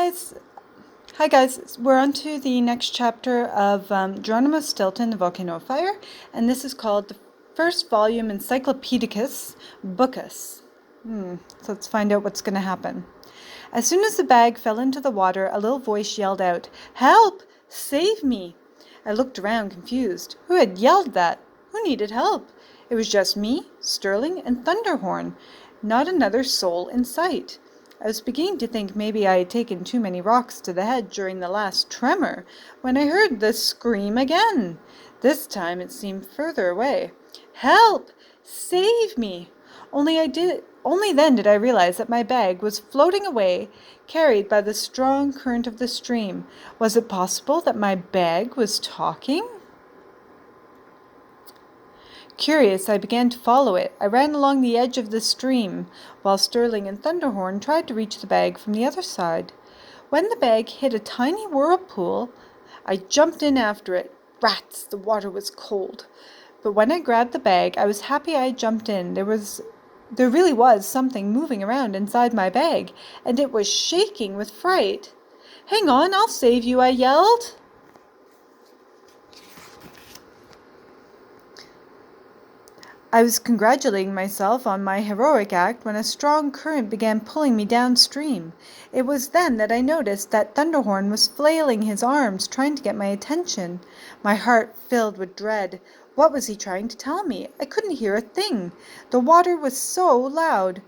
guys. Hi guys, we're on to the next chapter of Geronimo Stilton, The Volcano of Fire, and this is called the first volume Encyclopedicus, Bookus. So let's find out what's going to happen. As soon as the bag fell into the water, a little voice yelled out, "Help! Save me!" I looked around, confused. Who had yelled that? Who needed help? It was just me, Sterling, and Thunderhorn. Not another soul in sight. I was beginning to think maybe I had taken too many rocks to the head during the last tremor, when I heard the scream again. This time it seemed further away. "Help! Save me!" Only then did I realize that my bag was floating away, carried by the strong current of the stream. Was it possible that my bag was talking? Curious, I began to follow it. I ran along the edge of the stream, while Sterling and Thunderhorn tried to reach the bag from the other side. When the bag hit a tiny whirlpool, I jumped in after it. Rats, the water was cold. But when I grabbed the bag, I was happy I had jumped in. There really was something moving around inside my bag, and it was shaking with fright. "Hang on, I'll save you," I yelled. I was congratulating myself on my heroic act when a strong current began pulling me downstream. It was then that I noticed that Thunderhorn was flailing his arms, trying to get my attention. My heart filled with dread. What was he trying to tell me? I couldn't hear a thing. The water was so loud.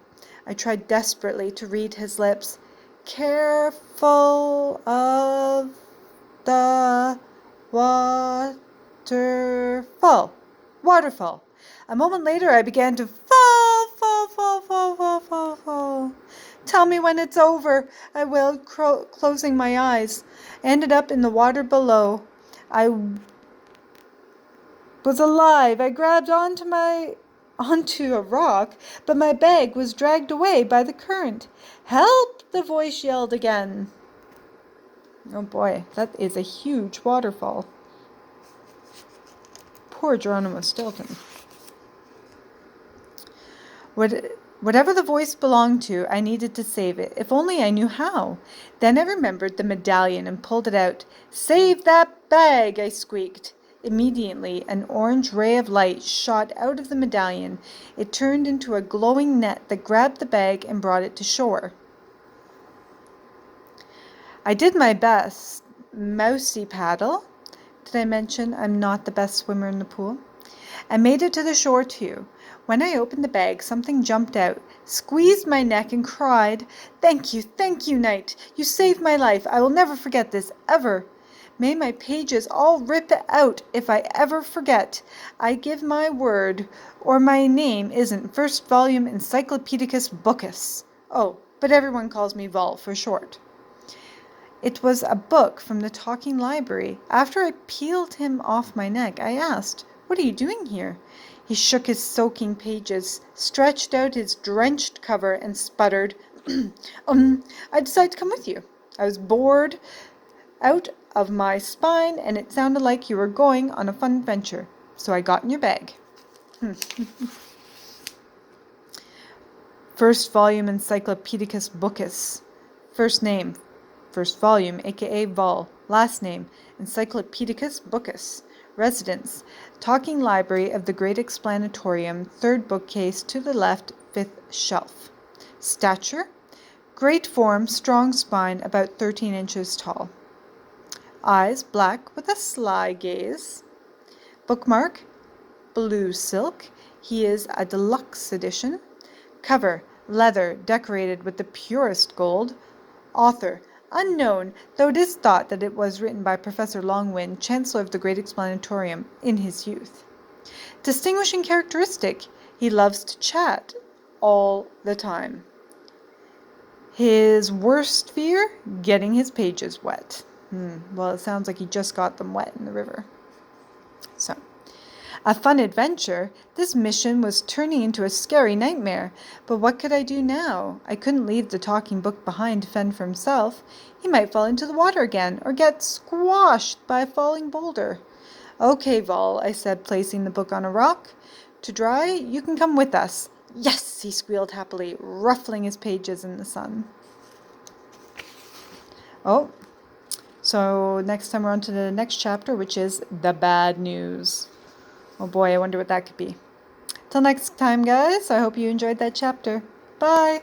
I tried desperately to read his lips. "Careful of the waterfall." Waterfall. A moment later, I began to fall. "Tell me when it's over," I wailed, closing my eyes. I ended up in the water below. I was alive. I grabbed onto a rock, but my bag was dragged away by the current. "Help!" the voice yelled again. Oh boy, that is a huge waterfall. Poor Geronimo Stilton. Whatever the voice belonged to, I needed to save it, if only I knew how. Then I remembered the medallion and pulled it out. "Save that bag!" I squeaked. Immediately, an orange ray of light shot out of the medallion. It turned into a glowing net that grabbed the bag and brought it to shore. I did my best. Mousy paddle. Did I mention I'm not the best swimmer in the pool? I made it to the shore too. When I opened the bag, something jumped out, squeezed my neck, and cried, thank you, Knight. You saved my life. I will never forget this, ever. May my pages all rip out if I ever forget. I give my word, or my name isn't first volume Encyclopedicus Bookus. Oh, but everyone calls me Vol for short. It was a book from the talking library. After I peeled him off my neck, I asked, "What are you doing here?" He shook his soaking pages, stretched out his drenched cover, and sputtered, I decided to come with you. I was bored out of my spine, and it sounded like you were going on a fun adventure, so I got in your bag." First volume Encyclopedicus Bookus. First name, first volume, aka Vol. Last name, Encyclopedicus Bookus. Residence, talking library of the Great Explanatorium, third bookcase to the left, fifth shelf. Stature, great form, strong spine, about 13 inches tall. Eyes, black with a sly gaze. Bookmark, blue silk. He is a deluxe edition. Cover, leather, decorated with the purest gold. Author, unknown, though it is thought that it was written by Professor Longwin, Chancellor of the Great Explanatorium, in his youth. Distinguishing characteristic, he loves to chat all the time. His worst fear, getting his pages wet. Well, it sounds like he just got them wet in the river. So, a fun adventure. This mission was turning into a scary nightmare. But what could I do now? I couldn't leave the talking book behind to fend for himself. He might fall into the water again, or get squashed by a falling boulder. "Okay, Vol," I said, placing the book on a rock. "To dry, you can come with us." "Yes," he squealed happily, ruffling his pages in the sun. Oh, so next time we're on to the next chapter, which is the bad news. Oh boy, I wonder what that could be. Till next time, guys, I hope you enjoyed that chapter. Bye!